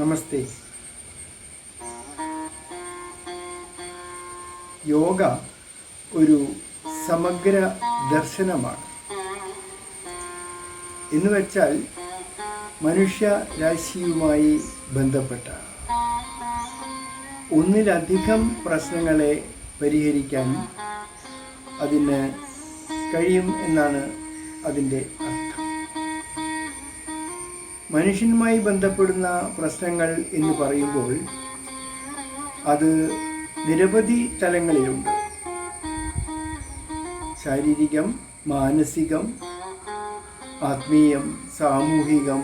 നമസ്തേ. യോഗ ഒരു സമഗ്ര ദർശനമാണ്. എന്ന് വെച്ചാൽ മനുഷ്യ രാശിയുമായി ബന്ധപ്പെട്ട ഒന്നിലധികം പ്രശ്നങ്ങളെ പരിഹരിക്കാൻ അതിന് കഴിയും എന്നാണ് അതിൻ്റെ അർത്ഥം. മനുഷ്യനുമായി ബന്ധപ്പെടുന്ന പ്രശ്നങ്ങൾ എന്ന് പറയുമ്പോൾ അത് നിരവധി തലങ്ങളിലുണ്ട്. ശാരീരികം, മാനസികം, ആത്മീയം, സാമൂഹികം,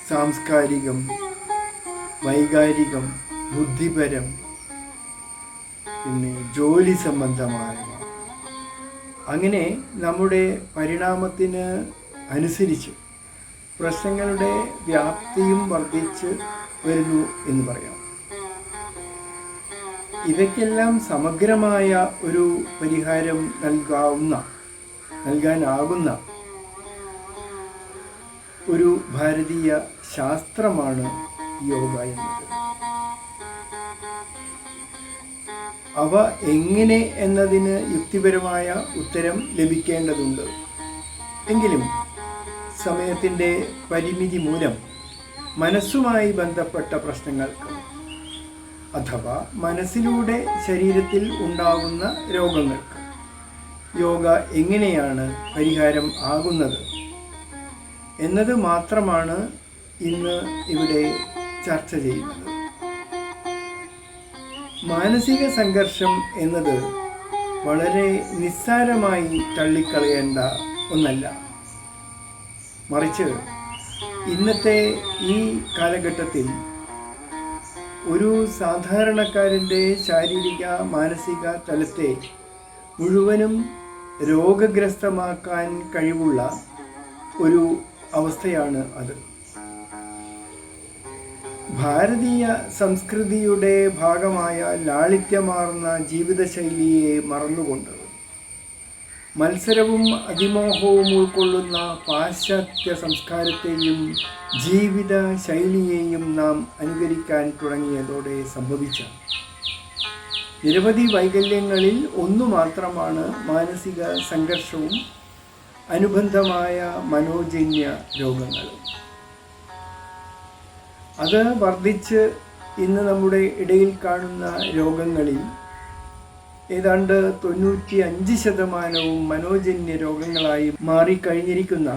സാംസ്കാരികം, വൈകാരികം, ബുദ്ധിപരം, പിന്നെ ജോലി സംബന്ധമായവ. അങ്ങനെ നമ്മുടെ പരിണാമത്തിന് അനുസരിച്ച് പ്രശ്നങ്ങളുടെ വ്യാപ്തിയും വർദ്ധിച്ച് വരുന്നു എന്ന് പറയാം. ഇവയ്ക്കെല്ലാം സമഗ്രമായ ഒരു പരിഹാരം നൽകാനാകുന്ന ഒരു ഭാരതീയ ശാസ്ത്രമാണ് യോഗ എന്നത്. അവ എങ്ങനെ എന്നതിന് യുക്തിപരമായ ഉത്തരം ലഭിക്കേണ്ടതുണ്ട്. എങ്കിലും സമയത്തിൻ്റെ പരിമിതി മൂലം മനസ്സുമായി ബന്ധപ്പെട്ട പ്രശ്നങ്ങൾക്ക് അഥവാ മനസ്സിലൂടെ ശരീരത്തിൽ ഉണ്ടാകുന്ന രോഗങ്ങൾക്ക് യോഗ എങ്ങനെയാണ് പരിഹാരം ആകുന്നത് എന്നത് മാത്രമാണ് ഇന്ന് ഇവിടെ ചർച്ച ചെയ്യുന്നത്. മാനസിക സംഘർഷം എന്നത് വളരെ നിസ്സാരമായി തള്ളിക്കളയേണ്ട ഒന്നല്ല. മറിച്ച് ഇന്നത്തെ ഈ കാലഘട്ടത്തിൽ ഒരു സാധാരണക്കാരൻ്റെ ശാരീരിക മാനസിക തലത്തെ മുഴുവനും രോഗഗ്രസ്തമാക്കാൻ കഴിവുള്ള ഒരു അവസ്ഥയാണ് അത്. ഭാരതീയ സംസ്കൃതിയുടെ ഭാഗമായ ലാളിത്യമാർന്ന ജീവിതശൈലിയെ മറന്നുകൊണ്ട് മത്സരവും അതിമോഹവും ഉൾക്കൊള്ളുന്ന പാശ്ചാത്യ സംസ്കാരത്തെയും ജീവിത ശൈലിയെയും നാം അനുകരിക്കാൻ തുടങ്ങിയതോടെ സംഭവിച്ച നിരവധി വൈകല്യങ്ങളിൽ ഒന്നു മാത്രമാണ് മാനസിക സംഘർഷവും അനുബന്ധമായ മനോജന്യ രോഗങ്ങളും. അത് വർദ്ധിച്ച് ഇന്ന് നമ്മുടെ ഇടയിൽ കാണുന്ന രോഗങ്ങളിൽ ഏതാണ്ട് 95% മനോജന്യ രോഗങ്ങളായി മാറിക്കഴിഞ്ഞിരിക്കുന്ന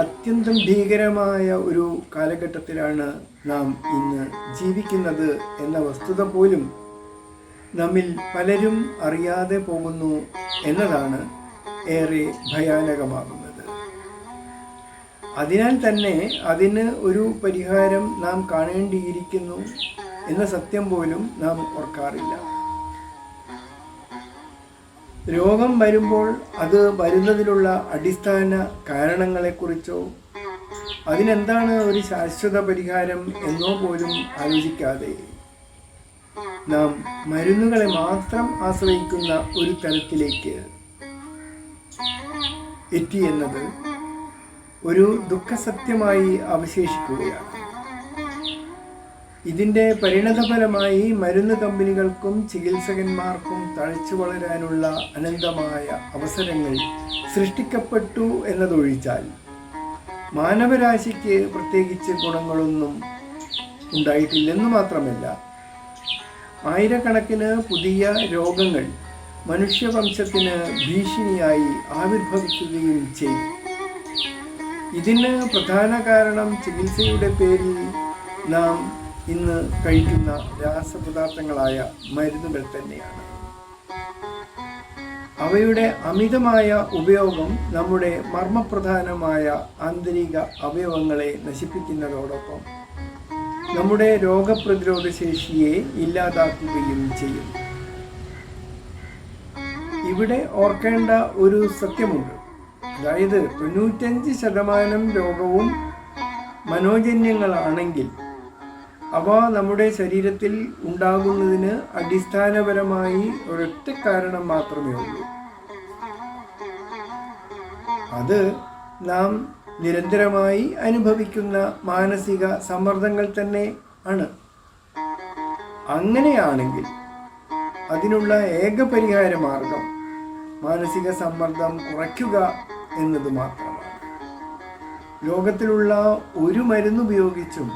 അത്യന്തം ഭീകരമായ ഒരു കാലഘട്ടത്തിലാണ് നാം ഇന്ന് ജീവിക്കുന്നത് എന്ന വസ്തുത പോലും നമ്മിൽ പലരും അറിയാതെ പോകുന്നു എന്നതാണ് ഏറെ ഭയാനകമാകുന്നത്. അതിനാൽ തന്നെ അതിന് ഒരു പരിഹാരം നാം കാണേണ്ടിയിരിക്കുന്നു എന്ന സത്യം പോലും നാം ഓർക്കാറില്ല. രോഗം വരുമ്പോൾ അത് വരുന്നതിനുള്ള അടിസ്ഥാന കാരണങ്ങളെക്കുറിച്ചോ അതിനെന്താണ് ഒരു ശാശ്വത പരിഹാരം എന്നോ പോലും ആലോചിക്കാതെ നാം മരുന്നുകളെ മാത്രം ആശ്രയിക്കുന്ന ഒരു തലത്തിലേക്ക് എത്തിയെന്നത് ഒരു ദുഃഖസത്യമായി അവശേഷിക്കുകയാണ്. ഇതിൻ്റെ പരിണതഫലമായി മരുന്ന് കമ്പനികൾക്കും ചികിത്സകന്മാർക്കും തഴച്ചു വളരാനുള്ള അനന്തമായ അവസരങ്ങൾ സൃഷ്ടിക്കപ്പെട്ടു എന്നതൊഴിച്ചാൽ മാനവരാശിക്ക് പ്രത്യേകിച്ച് ഗുണങ്ങളൊന്നും ഉണ്ടായിട്ടില്ലെന്ന് മാത്രമല്ല, ആയിരക്കണക്കിന് പുതിയ രോഗങ്ങൾ മനുഷ്യവംശത്തിന് ഭീഷണിയായി ആവിർഭവിക്കുകയും ചെയ്തു. ഇതിന് പ്രധാന കാരണം ചികിത്സയുടെ പേരിൽ നാം ഇന്ന് കഴിക്കുന്ന രാസപദാർത്ഥങ്ങളായ മരുന്നുകൾ തന്നെയാണ്. അവയുടെ അമിതമായ ഉപയോഗം നമ്മുടെ മർമ്മപ്രധാനമായ ആന്തരിക അവയവങ്ങളെ നശിപ്പിക്കുന്നതോടൊപ്പം നമ്മുടെ രോഗപ്രതിരോധ ശേഷിയെ ഇല്ലാതാക്കുകയും ചെയ്യും. ഇവിടെ ഓർക്കേണ്ട ഒരു സത്യമുണ്ട്. അതായത് 95% രോഗവും മനോജന്യങ്ങളാണെങ്കിൽ അവ നമ്മുടെ ശരീരത്തിൽ ഉണ്ടാകുന്നതിന് അടിസ്ഥാനപരമായി ഒരൊറ്റ കാരണം മാത്രമേ ഉള്ളൂ. അത് നാം നിരന്തരമായി അനുഭവിക്കുന്ന മാനസിക സമ്മർദ്ദങ്ങൾ തന്നെ ആണ്. അങ്ങനെയാണെങ്കിൽ അതിനുള്ള ഏക പരിഹാര മാർഗം മാനസിക സമ്മർദ്ദം കുറയ്ക്കുക എന്നത് മാത്രമാണ്. ലോകത്തിലുള്ള ഒരു മരുന്നുപയോഗിച്ചും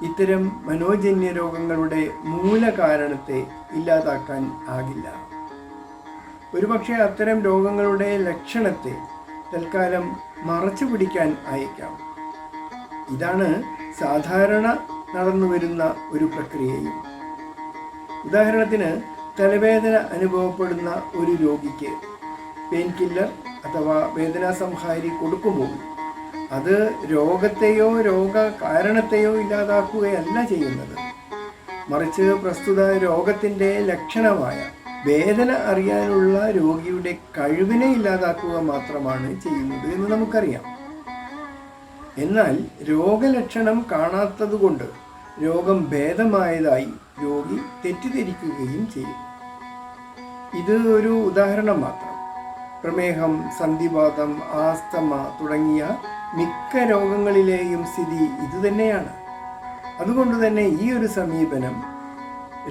ഇത്തരം മനോജന്യ രോഗങ്ങളുടെ മൂലകാരണത്തെ ഇല്ലാതാക്കാൻ ആകില്ല. ഒരുപക്ഷെ അത്തരം രോഗങ്ങളുടെ ലക്ഷണത്തെ തൽക്കാലം മറച്ചു പിടിക്കാൻ അയക്കാം. ഇതാണ് സാധാരണ നടന്നുവരുന്ന ഒരു പ്രക്രിയയും. ഉദാഹരണത്തിന്, തലവേദന അനുഭവപ്പെടുന്ന ഒരു രോഗിക്ക് പെയിൻ കില്ലർ അഥവാ വേദനാസംഹാരി കൊടുക്കുമ്പോൾ അത് രോഗത്തെയോ രോഗ കാരണത്തെയോ ഇല്ലാതാക്കുകയല്ല ചെയ്യുന്നത്. മറിച്ച് പ്രസ്തുത രോഗത്തിൻ്റെ ലക്ഷണമായ വേദന അറിയാനുള്ള രോഗിയുടെ കഴിവിനെ ഇല്ലാതാക്കുക മാത്രമാണ് ചെയ്യുന്നത് എന്ന് നമുക്കറിയാം. എന്നാൽ രോഗലക്ഷണം കാണാത്തതുകൊണ്ട് രോഗം ഭേദമായതായി രോഗി തെറ്റിദ്ധരിക്കുകയും ചെയ്യും. ഇത് ഒരു ഉദാഹരണം മാത്രം. പ്രമേഹം, സന്ധിവാതം, ആസ്തമ തുടങ്ങിയ മിക്ക രോഗങ്ങളിലെയും സ്ഥിതി ഇതുതന്നെയാണ്. അതുകൊണ്ട് തന്നെ ഈ ഒരു സമീപനം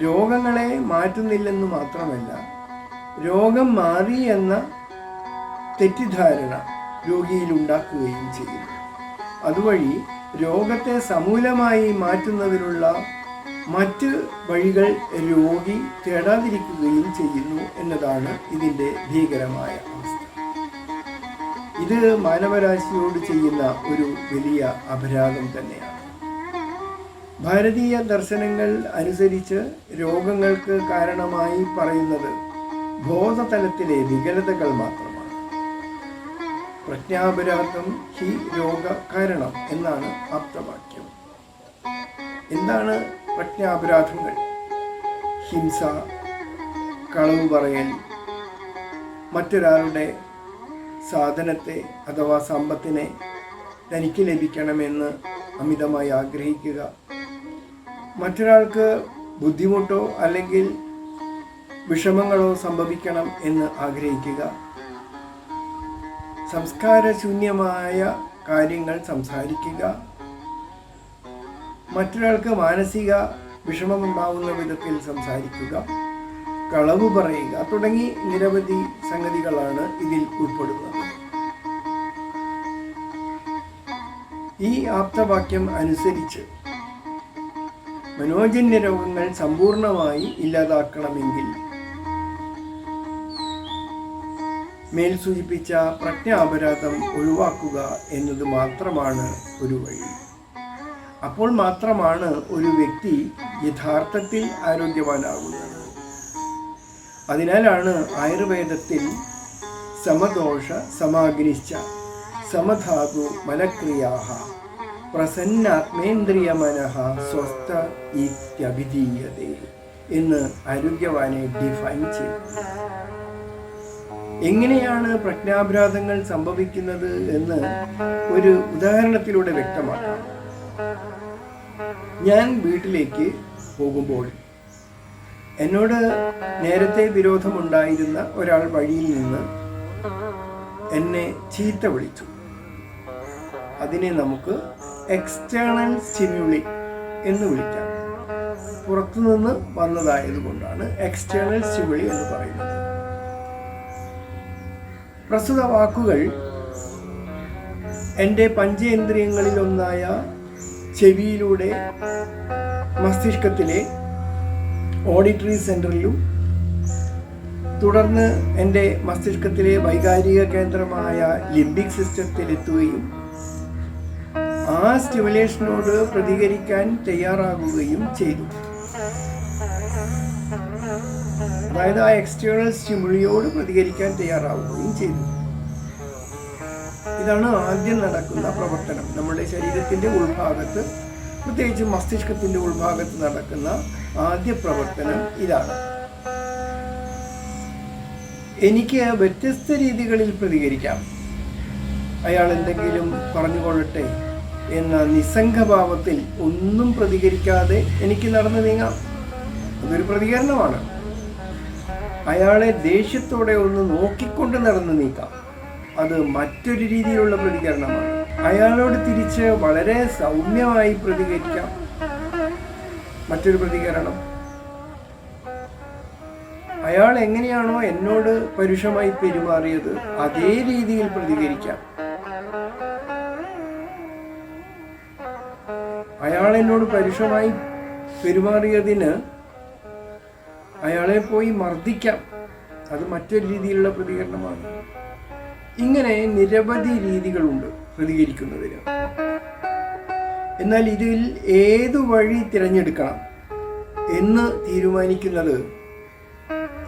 രോഗങ്ങളെ മാറ്റുന്നില്ലെന്ന് മാത്രമല്ല, രോഗം മാറി എന്ന തെറ്റിദ്ധാരണ രോഗിയിൽ ഉണ്ടാക്കുകയും ചെയ്യുന്നു. അതുവഴി രോഗത്തെ സമൂലമായി മാറ്റുന്നതിനുള്ള മറ്റ് വഴികൾ രോഗി തേടാതിരിക്കുകയും ചെയ്യുന്നു എന്നതാണ് ഇതിൻ്റെ ഭീകരമായ അവസ്ഥ. ഇത് മാനവരാശിയോട് ചെയ്യുന്ന ഒരു വലിയ അപരാധം തന്നെയാണ്. ഭാരതീയ ദർശനങ്ങൾ അനുസരിച്ച് രോഗങ്ങൾക്ക് കാരണമായി പറയുന്നത് ബോധതലത്തിലെ വികലതകൾ മാത്രമാണ്. പ്രജ്ഞാപരാധം ഹി രോഗ കാരണം എന്നാണ് ആപ്തവാക്യം. എന്താണ് പ്രജ്ഞാപരാധങ്ങൾ? ഹിംസ, കളവ് പറയൽ, മറ്റൊരാളുടെ സാധനത്തെ അഥവാ സമ്പത്തിനെ തനിക്ക് ലഭിക്കണമെന്ന് അമിതമായി ആഗ്രഹിക്കുക, മറ്റൊരാൾക്ക് ബുദ്ധിമുട്ടോ അല്ലെങ്കിൽ വിഷമങ്ങളോ സംഭവിക്കണം എന്ന് ആഗ്രഹിക്കുക, സംസ്കാരശൂന്യമായ കാര്യങ്ങൾ സംസാരിക്കുക, മറ്റൊരാൾക്ക് മാനസിക വിഷമമുണ്ടാവുന്ന വിധത്തിൽ സംസാരിക്കുക, കളവ് പറയുക തുടങ്ങി നിരവധി സംഗതികളാണ് ഇതിൽ ഉൾപ്പെടുന്നത്. ഈ ആപ്തവാക്യം അനുസരിച്ച് മനോജന്യ രോഗങ്ങൾ സമ്പൂർണമായി ഇല്ലാതാക്കണമെങ്കിൽ മേൽ സൂചിപ്പിച്ച പ്രജ്ഞാപരാധം ഒഴിവാക്കുക എന്നത് മാത്രമാണ് ഒരു വഴി. അപ്പോൾ മാത്രമാണ് ഒരു വ്യക്തി യഥാർത്ഥത്തിൽ ആരോഗ്യവാനാകുന്നത്. അതിനാലാണ് ആയുർവേദത്തിൽ സമദോഷ സമാഗ്നിശ്ച സമധാതു മനക്രിയാഃ പ്രസന്നാത്മേന്ദ്രിയ മനഃ സ്വസ്ഥ ഇത്യഭിധീയതേ എന്ന് ആരോഗ്യവാനെ ഡിഫൈൻ ചെയ്തു. എങ്ങനെയാണ് പ്രജ്ഞാപരാധങ്ങൾ സംഭവിക്കുന്നത് എന്ന് ഒരു ഉദാഹരണത്തിലൂടെ വ്യക്തമാക്കാം. ഞാൻ വീട്ടിലേക്ക് പോകുമ്പോൾ എന്നോട് നേരത്തെ വിരോധമുണ്ടായിരുന്ന ഒരാൾ വഴിയിൽ നിന്ന് എന്നെ ചീത്ത വിളിച്ചു. അതിനെ നമുക്ക് എക്സ്റ്റേണൽ സ്റ്റിമുലി എന്ന് വിളിക്കാം. പുറത്തുനിന്ന് വന്നതായതുകൊണ്ടാണ് എക്സ്റ്റേണൽ സ്റ്റിമുലി എന്ന് പറയുന്നത്. പ്രസ്തുത വാക്കുകൾ എൻ്റെ പഞ്ചേന്ദ്രിയങ്ങളിലൊന്നായ ചെവിയിലൂടെ മസ്തിഷ്കത്തിലെ ഓഡിറ്ററി സെൻറ്ററിലും തുടർന്ന് എൻ്റെ മസ്തിഷ്കത്തിലെ വൈകാരിക കേന്ദ്രമായ ലിംബിക് സിസ്റ്റത്തിലെത്തുകയും ആ സ്റ്റിമുലേഷനോട് പ്രതികരിക്കാൻ തയ്യാറാകുകയും ചെയ്തു. അതായത് ആ എക്സ്റ്റേണൽ സ്റ്റിമുലിയോട് പ്രതികരിക്കാൻ തയ്യാറാവുകയും ചെയ്തു. ഇതാണ് ആദ്യം നടക്കുന്ന പ്രവർത്തനം. നമ്മുടെ ശരീരത്തിൻ്റെ ഉൾഭാഗത്ത്, പ്രത്യേകിച്ച് മസ്തിഷ്കത്തിൻ്റെ ഉൾഭാഗത്ത് നടക്കുന്ന ആദ്യ പ്രവർത്തനം ഇതാണ്. എനിക്ക് വ്യത്യസ്ത രീതികളിൽ പ്രതികരിക്കാം. അയാൾ എന്തെങ്കിലും പറഞ്ഞുകൊള്ളട്ടെ എന്ന നിസ്സംഗഭാവത്തിൽ ഒന്നും പ്രതികരിക്കാതെ എനിക്ക് നടന്നു നീങ്ങാം. അതൊരു പ്രതികരണമാണ്. അയാളെ ദേഷ്യത്തോടെ ഒന്ന് നോക്കിക്കൊണ്ട് നടന്നു നീക്കാം. അത് മറ്റൊരു രീതിയിലുള്ള പ്രതികരണമാണ്. അയാളോട് തിരിച്ച് വളരെ സൗമ്യമായി പ്രതികരിക്കാം. മറ്റൊരു പ്രതികരണം, അയാൾ എങ്ങനെയാണോ എന്നോട് പരുഷമായി പെരുമാറിയത് അതേ രീതിയിൽ പ്രതികരിക്കാം. അയാൾ എന്നോട് പരുഷമായി പെരുമാറിയതിന് അയാളെ പോയി മർദ്ദിക്കാം. അത് മറ്റൊരു രീതിയിലുള്ള പ്രതികരണമാണ്. ഇങ്ങനെ നിരവധി രീതികളുണ്ട് പ്രതികരിക്കുന്നതിന്. എന്നാൽ ഇതിൽ ഏതു വഴി തിരഞ്ഞെടുക്കണം എന്ന് തീരുമാനിക്കുന്നത്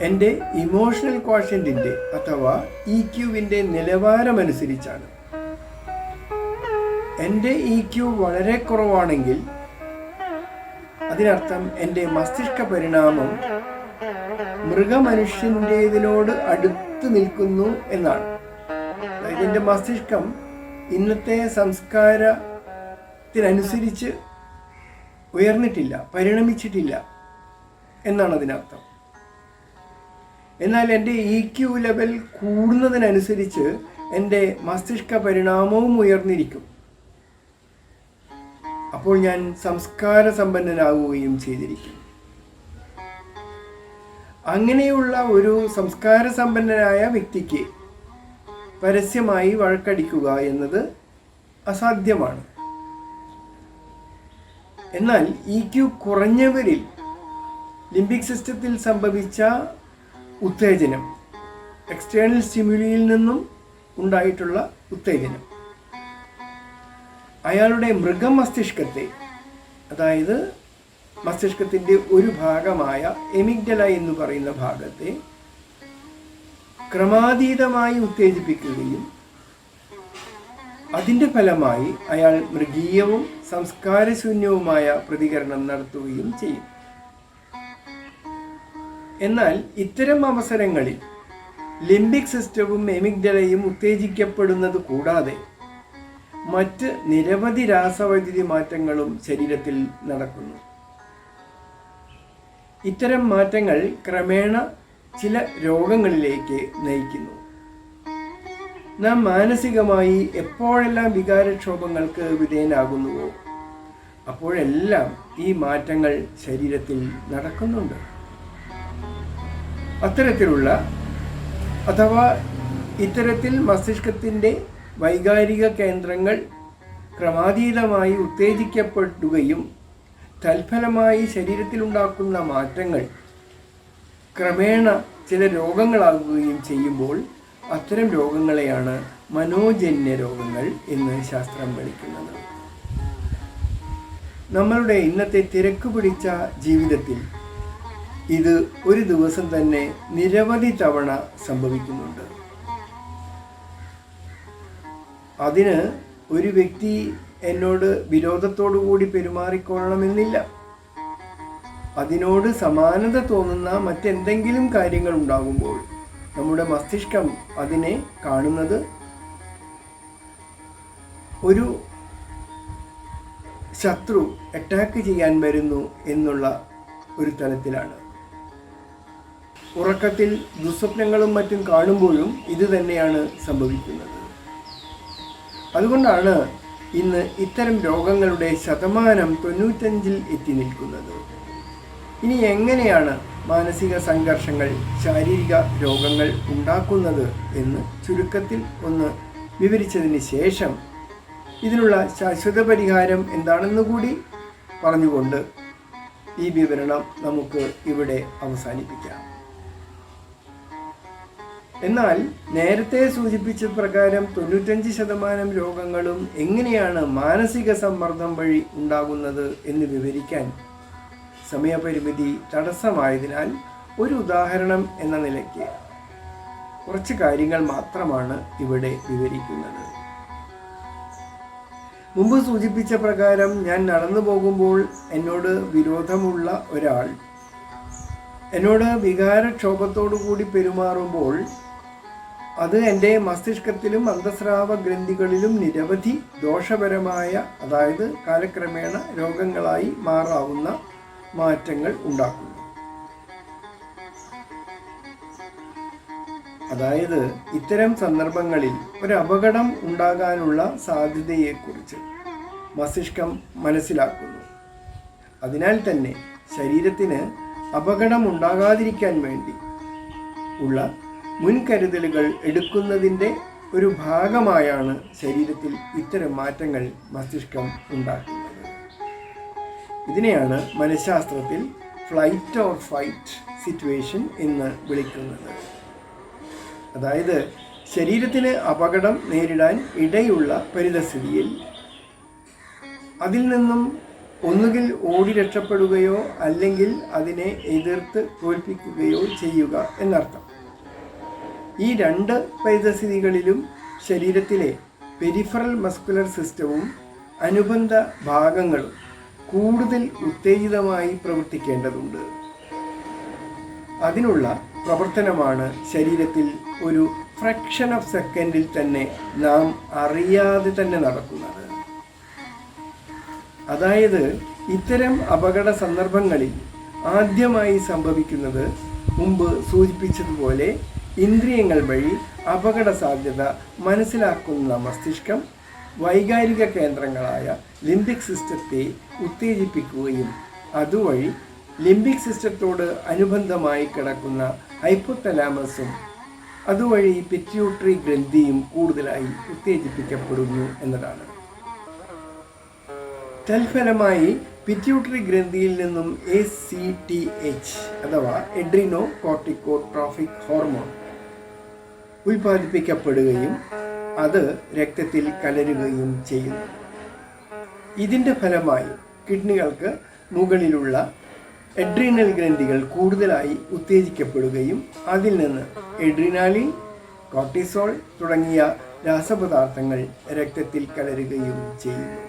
എൻ്റെ ഇമോഷണൽ ക്വോഷ്യന്റിന്റെ അഥവാ EQവിൻ്റെ നിലവാരമനുസരിച്ചാണ്. എൻ്റെ EQ വളരെ കുറവാണെങ്കിൽ അതിനർത്ഥം എൻ്റെ മസ്തിഷ്ക പരിണാമം മൃഗമനുഷ്യൻ്റേതിനോട് അടുത്ത് നിൽക്കുന്നു എന്നാണ്. അതായത് എൻ്റെ മസ്തിഷ്കം ഇന്നത്തെ സംസ്കാരത്തിനനുസരിച്ച് ഉയർന്നിട്ടില്ല, പരിണമിച്ചിട്ടില്ല എന്നാണ് അതിനർത്ഥം. എന്നാൽ എൻ്റെ EQ ലെവൽ കൂടുന്നതിനനുസരിച്ച് എൻ്റെ മസ്തിഷ്ക പരിണാമവും ഉയർന്നിരിക്കും. അപ്പോൾ ഞാൻ സംസ്കാര സമ്പന്നനാകുകയും ചെയ്തിരിക്കും. അങ്ങനെയുള്ള ഒരു സംസ്കാര സമ്പന്നനായ വ്യക്തിക്ക് പരസ്യമായി വഴക്കടിക്കുക എന്നത് അസാധ്യമാണ്. എന്നാൽ EQ കുറഞ്ഞവരിൽ ലിംബിക് സിസ്റ്റത്തിൽ സംഭവിച്ച ഉത്തേജനം, എക്സ്റ്റേണൽ സ്റ്റിമുലിയിൽ നിന്നും ഉണ്ടായിട്ടുള്ള ഉത്തേജനം അയാളുടെ മൃഗമസ്തിഷ്കത്തെ, അതായത് മസ്തിഷ്കത്തിൻ്റെ ഒരു ഭാഗമായ എമിഗ്ഡല എന്ന് പറയുന്ന ഭാഗത്തെ ക്രമാതീതമായി ഉത്തേജിപ്പിക്കുകയും അതിൻ്റെ ഫലമായി അയാൾ മൃഗീയവും സംസ്കാരശൂന്യവുമായ പ്രതികരണം നടത്തുകയും ചെയ്യും. എന്നാൽ ഇത്തരം അവസരങ്ങളിൽ ലിംബിക് സിസ്റ്റവും എമിഗ്ഡലയും ഉത്തേജിക്കപ്പെടുന്നത് കൂടാതെ മറ്റ് നിരവധി രാസവൈദ്യുതി മാറ്റങ്ങളും ശരീരത്തിൽ നടക്കുന്നു. ഇത്തരം മാറ്റങ്ങൾ ക്രമേണ ചില രോഗങ്ങളിലേക്ക് നയിക്കുന്നു. നാം മാനസികമായി എപ്പോഴെല്ലാം വികാരക്ഷോഭങ്ങൾക്ക് വിധേയനാകുന്നുവോ അപ്പോഴെല്ലാം ഈ മാറ്റങ്ങൾ ശരീരത്തിൽ നടക്കുന്നുണ്ട്. ഇത്തരത്തിൽ മസ്തിഷ്കത്തിൻ്റെ വൈകാരിക കേന്ദ്രങ്ങൾ ക്രമാതീതമായി ഉത്തേജിക്കപ്പെടുകയും തൽഫലമായി ശരീരത്തിലുണ്ടാക്കുന്ന മാറ്റങ്ങൾ ക്രമേണ ചില രോഗങ്ങളാകുകയും ചെയ്യുമ്പോൾ അത്തരം രോഗങ്ങളെയാണ് മനോജന്യ രോഗങ്ങൾ എന്ന് ശാസ്ത്രം വിളിക്കുന്നത്. നമ്മളുടെ ഇന്നത്തെ തിരക്ക് പിടിച്ച ജീവിതത്തിൽ ഇത് ഒരു ദിവസം തന്നെ നിരവധി തവണ സംഭവിക്കുന്നുണ്ട്. അതിന് ഒരു വ്യക്തി എന്നോട് വിരോധത്തോടു കൂടി പെരുമാറിക്കൊള്ളണമെന്നില്ല. അതിനോട് സമാനത തോന്നുന്ന മറ്റെന്തെങ്കിലും കാര്യങ്ങൾ ഉണ്ടാകുമ്പോൾ നമ്മുടെ മസ്തിഷ്കം അതിനെ കാണുന്നത് ഒരു ശത്രു അറ്റാക്ക് ചെയ്യാൻ വരുന്നു എന്നുള്ള ഒരു തലത്തിലാണ്. ഉറക്കത്തിൽ ദുസ്വപ്നങ്ങളും മറ്റും കാണുമ്പോഴും ഇത് തന്നെയാണ് സംഭവിക്കുന്നത്. അതുകൊണ്ടാണ് ഇന്ന് ഇത്തരം രോഗങ്ങളുടെ ശതമാനം 95-ൽ എത്തി നിൽക്കുന്നത്. ഇനി എങ്ങനെയാണ് മാനസിക സംഘർഷങ്ങൾ ശാരീരിക രോഗങ്ങൾ ഉണ്ടാക്കുന്നത് എന്ന് ചുരുക്കത്തിൽ ഒന്ന് വിവരിച്ചതിന് ശേഷം ഇതിനുള്ള ശാശ്വത പരിഹാരം എന്താണെന്ന് കൂടി പറഞ്ഞുകൊണ്ട് ഈ വിവരണം നമുക്ക് ഇവിടെ അവസാനിപ്പിക്കാം. എന്നാൽ നേരത്തെ സൂചിപ്പിച്ച പ്രകാരം 95% രോഗങ്ങളും എങ്ങനെയാണ് മാനസിക സമ്മർദ്ദം വഴി ഉണ്ടാകുന്നത് എന്ന് വിവരിക്കാൻ സമയപരിമിതി തടസ്സമായതിനാൽ ഒരു ഉദാഹരണം എന്ന നിലയ്ക്ക് കുറച്ച് കാര്യങ്ങൾ മാത്രമാണ് ഇവിടെ വിവരിക്കുന്നത്. മുമ്പ് സൂചിപ്പിച്ച പ്രകാരം ഞാൻ നടന്നു പോകുമ്പോൾ എന്നോട് വിരോധമുള്ള ഒരാൾ എന്നോട് വികാരക്ഷോഭത്തോടു കൂടി പെരുമാറുമ്പോൾ അത് എൻ്റെ മസ്തിഷ്കത്തിലും അന്തസ്രാവ ഗ്രന്ഥികളിലും നിരവധി ദോഷപരമായ, അതായത് കാലക്രമേണ രോഗങ്ങളായി മാറാവുന്ന മാറ്റങ്ങൾ ഉണ്ടാക്കുന്നു. അതായത് ഇത്തരം സന്ദർഭങ്ങളിൽ ഒരു അപകടം ഉണ്ടാകാനുള്ള സാധ്യതയെക്കുറിച്ച് മസ്തിഷ്കം മനസ്സിലാക്കുന്നു. അതിനാൽ തന്നെ ശരീരത്തിന് അപകടം ഉണ്ടാകാതിരിക്കാൻ വേണ്ടി ഉള്ള മുൻകരുതലുകൾ എടുക്കുന്നതിൻ്റെ ഒരു ഭാഗമായാണ് ശരീരത്തിൽ ഇത്തരം മാറ്റങ്ങൾ മസ്തിഷ്കം ഉണ്ടാക്കുന്നത്. ഇതിനെയാണ് മനഃശാസ്ത്രത്തിൽ ഫ്ലൈറ്റ് ഓർ ഫൈറ്റ് സിറ്റുവേഷൻ എന്ന് വിളിക്കുന്നത്. അതായത് ശരീരത്തിന് അപകടം നേരിടാൻ ഇടയുള്ള പരിതസ്ഥിതിയിൽ അതിൽ നിന്നും ഒന്നുകിൽ ഓടി രക്ഷപ്പെടുകയോ അല്ലെങ്കിൽ അതിനെ എതിർത്ത് തോൽപ്പിക്കുകയോ ചെയ്യുക എന്നർത്ഥം. ഈ രണ്ട് പരിതസ്ഥിതികളിലും ശരീരത്തിലെ പെരിഫറൽ മസ്കുലർ സിസ്റ്റവും അനുബന്ധ ഭാഗങ്ങളും കൂടുതൽ ഉത്തേജിതമായി പ്രവർത്തിക്കേണ്ടതുണ്ട്. അതിനുള്ള പ്രവർത്തനമാണ് ശരീരത്തിൽ ഒരു ഫ്രാക്ഷൻ ഓഫ് സെക്കൻഡിൽ തന്നെ നാം അറിയാതെ തന്നെ നടക്കുന്നത്. അതായത് ഇത്തരം അപകട സന്ദർഭങ്ങളിൽ ആദ്യമായി സംഭവിക്കുന്നത് മുമ്പ് സൂചിപ്പിച്ചതുപോലെ ഇന്ദ്രിയങ്ങൾ വഴി അപകട സാധ്യത മനസ്സിലാക്കുന്ന മസ്തിഷ്കം വൈകാരിക കേന്ദ്രങ്ങളായ ലിംബിക് സിസ്റ്റത്തെ ഉത്തേജിപ്പിക്കുകയും അതുവഴി ലിംബിക് സിസ്റ്റത്തോട് അനുബന്ധമായി കിടക്കുന്ന ഹൈപ്പോതലാമസും അതുവഴി പിറ്റ്യൂട്ടറി ഗ്രന്ഥിയും കൂടുതലായി ഉത്തേജിപ്പിക്കപ്പെടുന്നു എന്നതാണ്. തൽഫലമായി പിറ്റ്യൂട്ടറി ഗ്രന്ഥിയിൽ നിന്നും ACTH അഥവാ എഡ്രിനോ കോർട്ടിക്കോട്രോഫിക് ഹോർമോൺ ഉൽപ്പാദിപ്പിക്കപ്പെടുകയും അത് രക്തത്തിൽ കലരുകയും ചെയ്യുന്നു. ഇതിൻ്റെ ഫലമായി കിഡ്നികൾക്ക് മുകളിലുള്ള എഡ്രീനൽ ഗ്രന്ഥികൾ കൂടുതലായി ഉത്തേജിക്കപ്പെടുകയും അതിൽ നിന്ന് എഡ്രിനാലിൻ, കോർട്ടിസോൾ തുടങ്ങിയ രാസപദാർത്ഥങ്ങൾ രക്തത്തിൽ കലരുകയും ചെയ്യുന്നു.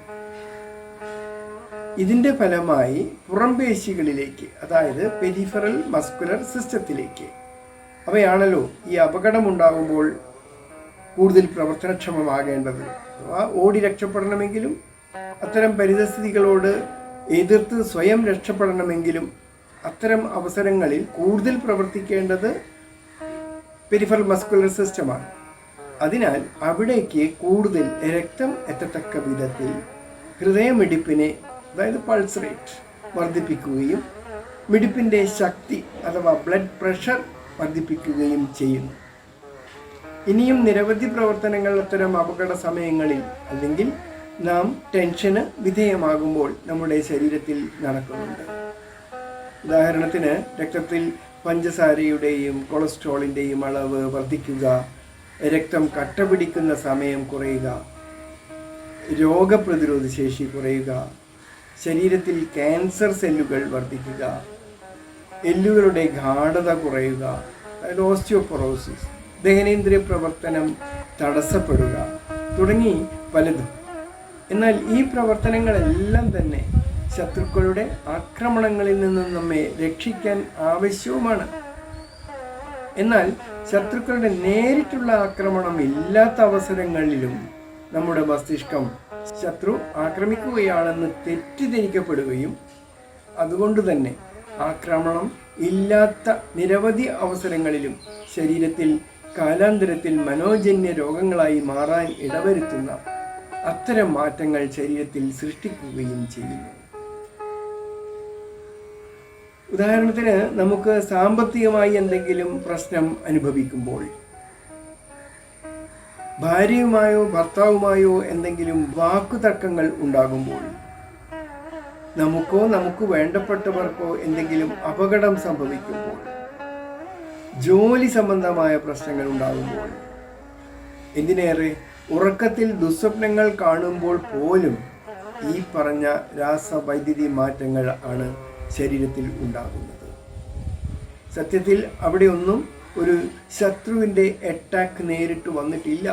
ഇതിൻ്റെ ഫലമായി പുറംപേശികളിലേക്ക്, അതായത് പെരിഫറൽ മസ്കുലർ സിസ്റ്റത്തിലേക്ക്, അവയാണല്ലോ ഈ അപകടമുണ്ടാകുമ്പോൾ കൂടുതൽ പ്രവർത്തനക്ഷമമാകേണ്ടത്. അഥവാ ഓടി രക്ഷപ്പെടണമെങ്കിലും അത്തരം പരിതസ്ഥിതികളോട് എതിർത്ത് സ്വയം രക്ഷപ്പെടണമെങ്കിലും അത്തരം അവസരങ്ങളിൽ കൂടുതൽ പ്രവർത്തിക്കേണ്ടത് പെരിഫറൽ മസ്കുലർ സിസ്റ്റമാണ്. അതിനാൽ അവിടേക്ക് കൂടുതൽ രക്തം എത്തത്തക്ക വിധത്തിൽ ഹൃദയമിടിപ്പിനെ, അതായത് പൾസ് റേറ്റ് വർദ്ധിപ്പിക്കുകയും മിടിപ്പിൻ്റെ ശക്തി അഥവാ ബ്ലഡ് പ്രഷർ വർദ്ധിപ്പിക്കുകയും ചെയ്യുന്നു. ഇനിയും നിരവധി പ്രവർത്തനങ്ങൾ അത്തരം അപകട സമയങ്ങളിൽ അല്ലെങ്കിൽ നാം ടെൻഷന് വിധേയമാകുമ്പോൾ നമ്മുടെ ശരീരത്തിൽ നടക്കുന്നുണ്ട്. ഉദാഹരണത്തിന് രക്തത്തിൽ പഞ്ചസാരയുടെയും കൊളസ്ട്രോളിൻ്റെയും അളവ് വർദ്ധിക്കുക, രക്തം കട്ട പിടിക്കുന്ന സമയം കുറയുക, രോഗപ്രതിരോധ ശേഷി കുറയുക, ശരീരത്തിൽ ക്യാൻസർ സെല്ലുകൾ വർദ്ധിക്കുക, എല്ലുകളുടെ ഗാഢത കുറയുക, അതായത് ഓസ്റ്റിയോപൊറോസിസ്, ദഹനേന്ദ്രിയ പ്രവർത്തനം തടസ്സപ്പെടുക തുടങ്ങി പലതും. എന്നാൽ ഈ പ്രവർത്തനങ്ങളെല്ലാം തന്നെ ശത്രുക്കളുടെ ആക്രമണങ്ങളിൽ നിന്നും നമ്മെ രക്ഷിക്കാൻ ആവശ്യവുമാണ്. എന്നാൽ ശത്രുക്കളുടെ നേരിട്ടുള്ള ആക്രമണം ഇല്ലാത്ത അവസരങ്ങളിലും നമ്മുടെ മസ്തിഷ്കം ശത്രു ആക്രമിക്കുകയാണെന്ന് തെറ്റിദ്ധരിക്കപ്പെടുകയും അതുകൊണ്ട് തന്നെ ആക്രമണം ഇല്ലാത്ത നിരവധി അവസരങ്ങളിലും ശരീരത്തിൽ കാലാന്തരത്തിൽ മനോജന്യ രോഗങ്ങളായി മാറാൻ ഇടവരുത്തുന്ന അത്തരം മാറ്റങ്ങൾ ശരീരത്തിൽ സൃഷ്ടിക്കുകയും ചെയ്യുന്നു. ഉദാഹരണത്തിന് നമുക്ക് സാമ്പത്തികമായി എന്തെങ്കിലും പ്രശ്നം അനുഭവിക്കുമ്പോൾ, ഭാര്യയുമായോ ഭർത്താവുമായോ എന്തെങ്കിലും വാക്കുതർക്കങ്ങൾ ഉണ്ടാകുമ്പോൾ, നമുക്കോ നമുക്ക് വേണ്ടപ്പെട്ടവർക്കോ എന്തെങ്കിലും അപകടം സംഭവിക്കുമ്പോൾ, ജോലി സംബന്ധമായ പ്രശ്നങ്ങൾ ഉണ്ടാകുമ്പോൾ, എന്തിനേറെ ഉറക്കത്തിൽ ദുസ്വപ്നങ്ങൾ കാണുമ്പോൾ പോലും ഈ പറഞ്ഞ രാസവൈദ്യുതി മാറ്റങ്ങൾ ആണ് ശരീരത്തിൽ ഉണ്ടാകുന്നത്. സത്യത്തിൽ അവിടെയൊന്നും ഒരു ശത്രുവിൻ്റെ അറ്റാക്ക് നേരിട്ട് വന്നിട്ടില്ല.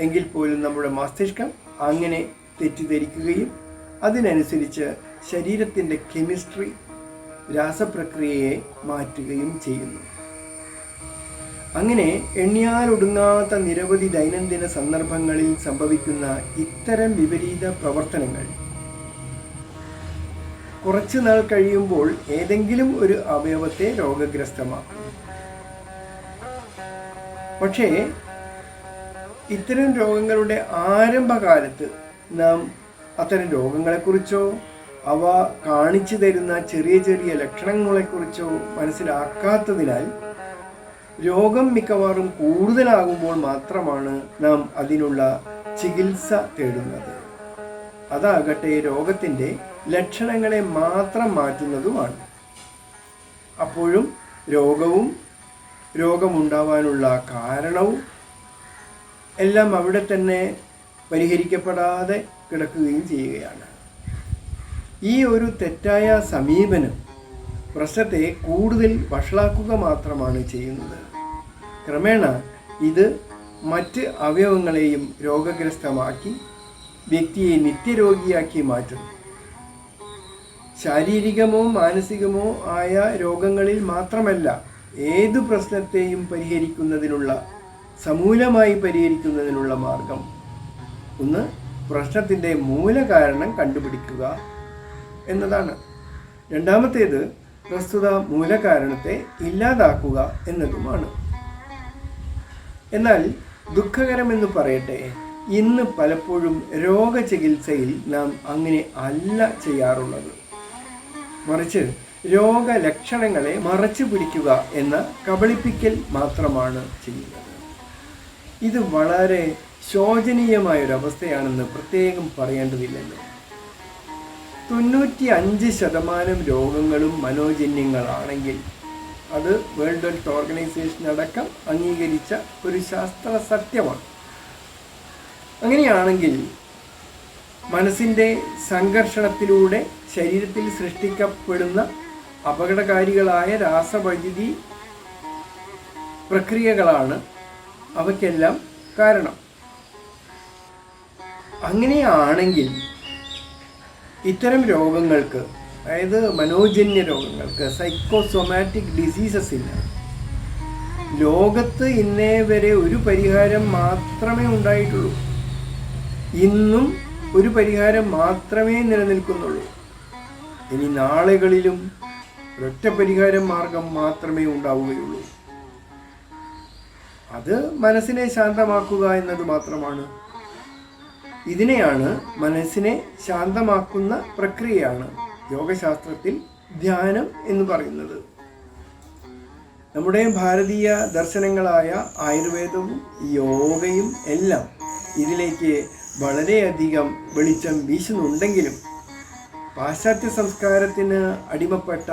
എങ്കിൽ പോലും നമ്മുടെ മസ്തിഷ്കം അങ്ങനെ തെറ്റിദ്ധരിക്കുകയും അതിനനുസരിച്ച് ശരീരത്തിൻ്റെ കെമിസ്ട്രി, രാസപ്രക്രിയയെ മാറ്റുകയും ചെയ്യുന്നു. അങ്ങനെ എണ്ണിയാലൊടുങ്ങാത്ത നിരവധി ദൈനംദിന സന്ദർഭങ്ങളിൽ സംഭവിക്കുന്ന ഇത്തരം വിപരീത പ്രവർത്തനങ്ങൾ കുറച്ചു നാൾ കഴിയുമ്പോൾ ഏതെങ്കിലും ഒരു അവയവത്തെ രോഗഗ്രസ്തമാക്കും. പക്ഷേ ഇത്തരം രോഗങ്ങളുടെ ആരംഭകാലത്ത് നാം അത്തരം രോഗങ്ങളെക്കുറിച്ചോ അവ കാണിച്ചു തരുന്ന ചെറിയ ചെറിയ ലക്ഷണങ്ങളെക്കുറിച്ചോ മനസ്സിലാക്കാത്തതിനാൽ രോഗം മിക്കവാറും കൂടുതലാകുമ്പോൾ മാത്രമാണ് നാം അതിനുള്ള ചികിത്സ തേടുന്നത്. അതാകട്ടെ രോഗത്തിൻ്റെ ലക്ഷണങ്ങളെ മാത്രം മാറ്റുന്നതുമാണ്. അപ്പോഴും രോഗമുണ്ടാവാനുള്ള കാരണവും എല്ലാം അവിടെ തന്നെ പരിഹരിക്കപ്പെടാതെ കിടക്കുകയും ചെയ്യുകയാണ്. ഈ ഒരു തെറ്റായ സമീപനം പ്രശ്നത്തെ കൂടുതൽ വഷളാക്കുക മാത്രമാണ് ചെയ്യുന്നത്. ക്രമേണ ഇത് മറ്റ് അവയവങ്ങളെയും രോഗഗ്രസ്തമാക്കി വ്യക്തിയെ നിത്യരോഗിയാക്കി മാറ്റുന്നു. ശാരീരികമോ മാനസികമോ ആയ രോഗങ്ങളിൽ മാത്രമല്ല, ഏതു പ്രശ്നത്തെയും സമൂലമായി പരിഹരിക്കുന്നതിനുള്ള മാർഗം ഒന്ന് പ്രശ്നത്തിൻ്റെ മൂലകാരണം കണ്ടുപിടിക്കുക എന്നതാണ്. രണ്ടാമത്തേത് പ്രസ്തുത മൂലകാരണത്തെ ഇല്ലാതാക്കുക എന്നതുമാണ്. എന്നാൽ ദുഃഖകരമെന്ന് പറയട്ടെ, ഇന്ന് പലപ്പോഴും രോഗചികിത്സയിൽ നാം അങ്ങനെ അല്ല ചെയ്യാറുള്ളത്. മറിച്ച് രോഗലക്ഷണങ്ങളെ മറച്ചു പിടിക്കുക എന്ന കബളിപ്പിക്കൽ മാത്രമാണ് ചെയ്യുന്നത്. ഇത് വളരെ ശോചനീയമായൊരവസ്ഥയാണെന്ന് പ്രത്യേകം പറയേണ്ടതില്ലല്ലോ. 95% രോഗങ്ങളും മനോജന്യങ്ങളാണെങ്കിൽ അത് വേൾഡ് ഹെൽത്ത് ഓർഗനൈസേഷൻ അടക്കം അംഗീകരിച്ച ഒരു ശാസ്ത്ര സത്യമാണ്. അങ്ങനെയാണെങ്കിൽ മനസ്സിൻ്റെ സംഘർഷണത്തിലൂടെ ശരീരത്തിൽ സൃഷ്ടിക്കപ്പെടുന്ന അപകടകാരികളായ രാസവൈദ്യുതി പ്രക്രിയകളാണ് അവയ്ക്കെല്ലാം കാരണം. അങ്ങനെയാണെങ്കിൽ ഇത്തരം രോഗങ്ങൾക്ക്, അതായത് മനോജന്യ രോഗങ്ങൾക്ക്, സൈക്കോസൊമാറ്റിക് ഡിസീസസിന് ലോകത്ത് ഇന്നേ വരെ ഒരു പരിഹാരം മാത്രമേ ഉണ്ടായിട്ടുള്ളൂ. ഇന്നും ഒരു പരിഹാരം മാത്രമേ നിലനിൽക്കുന്നുള്ളൂ. ഇനി നാളുകളിലും ഒരൊറ്റ പരിഹാരം മാർഗം മാത്രമേ ഉണ്ടാവുകയുള്ളൂ. അത് മനസ്സിനെ ശാന്തമാക്കുക എന്നത് മാത്രമാണ്. ഇതിനെയാണ് മനസ്സിനെ ശാന്തമാക്കുന്ന പ്രക്രിയയാണ് യോഗശാസ്ത്രത്തിൽ ധ്യാനം എന്ന് പറയുന്നത്. നമ്മുടെ ഭാരതീയ ദർശനങ്ങളായ ആയുർവേദവും യോഗയും എല്ലാം ഇതിലേക്ക് വളരെയധികം വെളിച്ചം വീശുന്നുണ്ടെങ്കിലും പാശ്ചാത്യ സംസ്കാരത്തിന് അടിമപ്പെട്ട,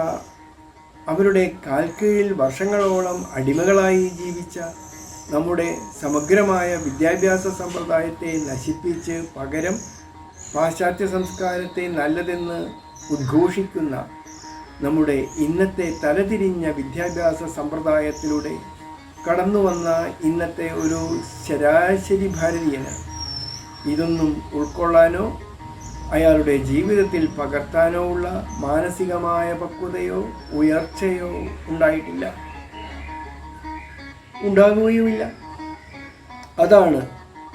അവരുടെ കാൽക്കീഴിൽ വർഷങ്ങളോളം അടിമകളായി ജീവിച്ച നമ്മുടെ സമഗ്രമായ വിദ്യാഭ്യാസ സമ്പ്രദായത്തെ നശിപ്പിച്ച് പകരം പാശ്ചാത്യ സംസ്കാരത്തെ നല്ലതെന്ന് ഉദ്ഘോഷിക്കുന്ന നമ്മുടെ ഇന്നത്തെ തലതിരിഞ്ഞ വിദ്യാഭ്യാസ സമ്പ്രദായത്തിലൂടെ കടന്നു വന്ന ഇന്നത്തെ ഒരു ശരാശരി ഭാരതീയന് ഇതൊന്നും ഉൾക്കൊള്ളാനോ അയാളുടെ ജീവിതത്തിൽ പകർത്താനോ ഉള്ള മാനസികമായ പക്വതയോ ഉയർച്ചയോ ഉണ്ടായിട്ടില്ല, ഉണ്ടാകുകയുമില്ല.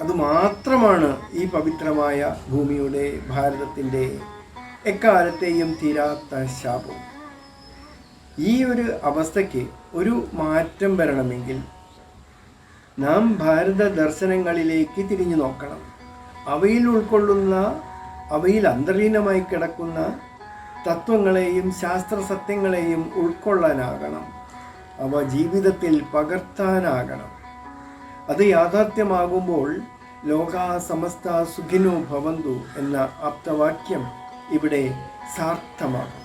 അതുമാത്രമാണ് ഈ പവിത്രമായ ഭൂമിയുടെ, ഭാരതത്തിൻ്റെ എക്കാലത്തെയും തീരാത്ത ശാപം. ഈ ഒരു അവസ്ഥയ്ക്ക് ഒരു മാറ്റം വരണമെങ്കിൽ നാം ഭാരത ദർശനങ്ങളിലേക്ക് തിരിഞ്ഞു നോക്കണം. അവയിൽ അന്തർലീനമായി കിടക്കുന്ന തത്വങ്ങളെയും ശാസ്ത്ര സത്യങ്ങളെയും ഉൾക്കൊള്ളാനാകണം. അവ ജീവിതത്തിൽ പകർത്താനാകണം. അത് യാഥാർത്ഥ്യമാകുമ്പോൾ ലോകാ സമസ്ത സുഖിനോ ഭവന്തു എന്ന ആപ്തവാക്യം ഇവിടെ സാർത്ഥമാകും.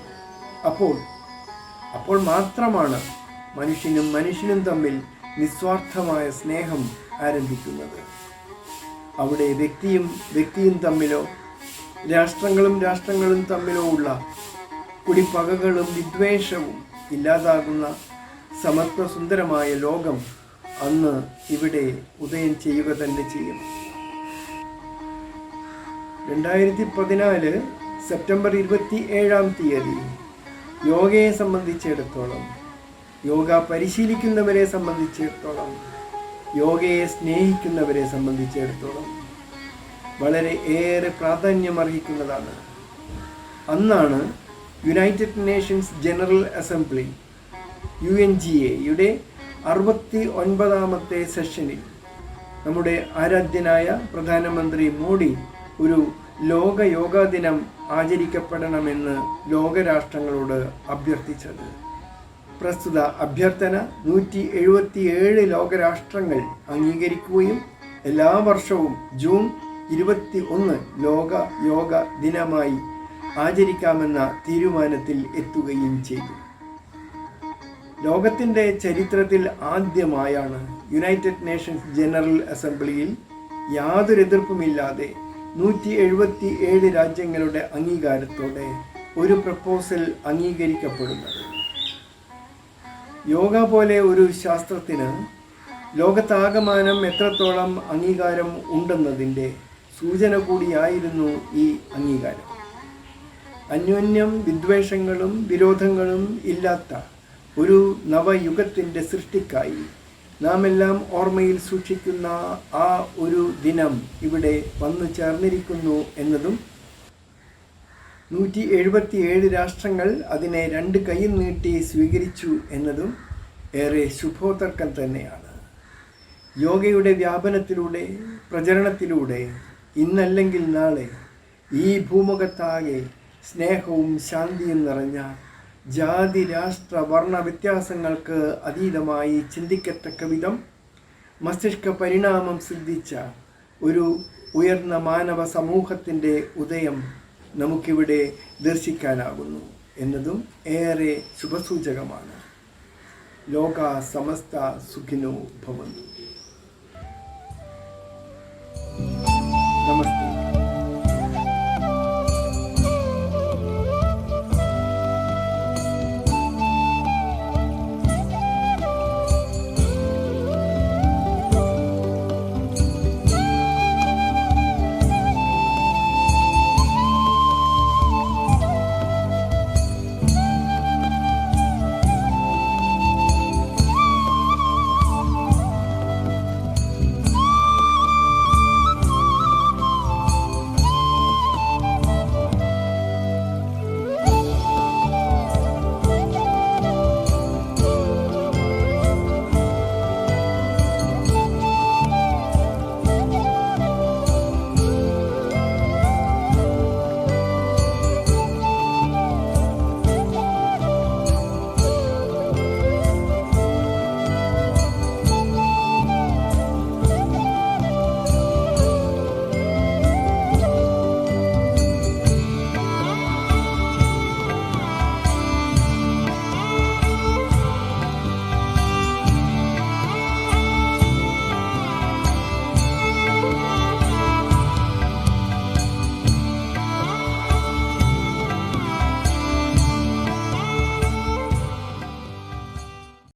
അപ്പോൾ മാത്രമാണ് മനുഷ്യനും തമ്മിൽ നിസ്വാർത്ഥമായ സ്നേഹം ആരംഭിക്കുന്നത്. അവിടെ വ്യക്തിയും തമ്മിലോ രാഷ്ട്രങ്ങളും തമ്മിലോ ഉള്ള കുടിപ്പകകളും വിദ്വേഷവും ഇല്ലാതാകുന്ന സമത്വസുന്ദരമായ ലോകം അന്ന് ഇവിടെ ഉദയം ചെയ്യുക തന്നെ ചെയ്യും. 2014 സെപ്റ്റംബർ 27 യോഗയെ സംബന്ധിച്ചിടത്തോളം, യോഗ പരിശീലിക്കുന്നവരെ സംബന്ധിച്ചിടത്തോളം, യോഗയെ സ്നേഹിക്കുന്നവരെ സംബന്ധിച്ചിടത്തോളം വളരെ ഏറെ പ്രാധാന്യമർഹിക്കുന്നതാണ്. അന്നാണ് United Nations general assembly UNGA യുടെ 69ാമത്തെ സെഷനിൽ നമ്മുടെ ആരാധ്യനായ പ്രധാനമന്ത്രി മോഡി ഒരു ലോക യോഗാ ദിനം ആചരിക്കപ്പെടണമെന്ന് ലോകരാഷ്ട്രങ്ങളോട് അഭ്യർത്ഥിച്ചത്. പ്രസ്തുത അഭ്യർത്ഥന 177 ലോകരാഷ്ട്രങ്ങൾ അംഗീകരിക്കുകയും എല്ലാ വർഷവും ജൂൺ 21 ലോക യോഗ ദിനമായി ആചരിക്കാമെന്ന തീരുമാനത്തിൽ എത്തുകയും ചെയ്തു. ലോകത്തിൻ്റെ ചരിത്രത്തിൽ ആദ്യമായാണ് യുണൈറ്റഡ് നേഷൻസ് ജനറൽ അസംബ്ലിയിൽ യാതൊരു എതിർപ്പുമില്ലാതെ 177 രാജ്യങ്ങളുടെ അംഗീകാരത്തോടെ ഒരു പ്രപ്പോസൽ അംഗീകരിക്കപ്പെടുന്നത്. യോഗ പോലെ ഒരു ശാസ്ത്രത്തിന് ലോകത്താകമാനം എത്രത്തോളം അംഗീകാരം ഉണ്ടെന്നതിൻ്റെ സൂചന കൂടിയായിരുന്നു ഈ അംഗീകാരം. അന്യോന്യം വിദ്വേഷങ്ങളും വിരോധങ്ങളും ഇല്ലാത്ത ഒരു നവയുഗത്തിൻ്റെ സൃഷ്ടിക്കായി നാം എല്ലാം ഓർമ്മയിൽ സൂക്ഷിക്കുന്ന ആ ഒരു ദിനം ഇവിടെ വന്നു ചേർന്നിരിക്കുന്നു എന്നതും 177 രാഷ്ട്രങ്ങൾ അതിനെ 2 കൈയും നീട്ടി സ്വീകരിച്ചു എന്നതും ഏറെ ശുഭോദർക്കം തന്നെയാണ്. യോഗയുടെ വ്യാപനത്തിലൂടെ, പ്രചരണത്തിലൂടെ ഇന്നല്ലെങ്കിൽ നാളെ ഈ ഭൂമുഖത്താകെ സ്നേഹവും ശാന്തിയും നിറഞ്ഞ ജാതി, രാഷ്ട്ര, വർണ്ണ വ്യത്യാസങ്ങൾക്ക് അതീതമായി ചിന്തിക്കത്തക്ക വിധം മസ്തിഷ്ക പരിണാമം സിദ്ധിച്ച ഒരു ഉയർന്ന മാനവ സമൂഹത്തിൻ്റെ ഉദയം നമുക്കിവിടെ ദർശിക്കാനാകുന്നു എന്നതും ഏറെ ശുഭസൂചകമാണ്. ലോക സമസ്ത സുഖിനോ ഭവന്തു.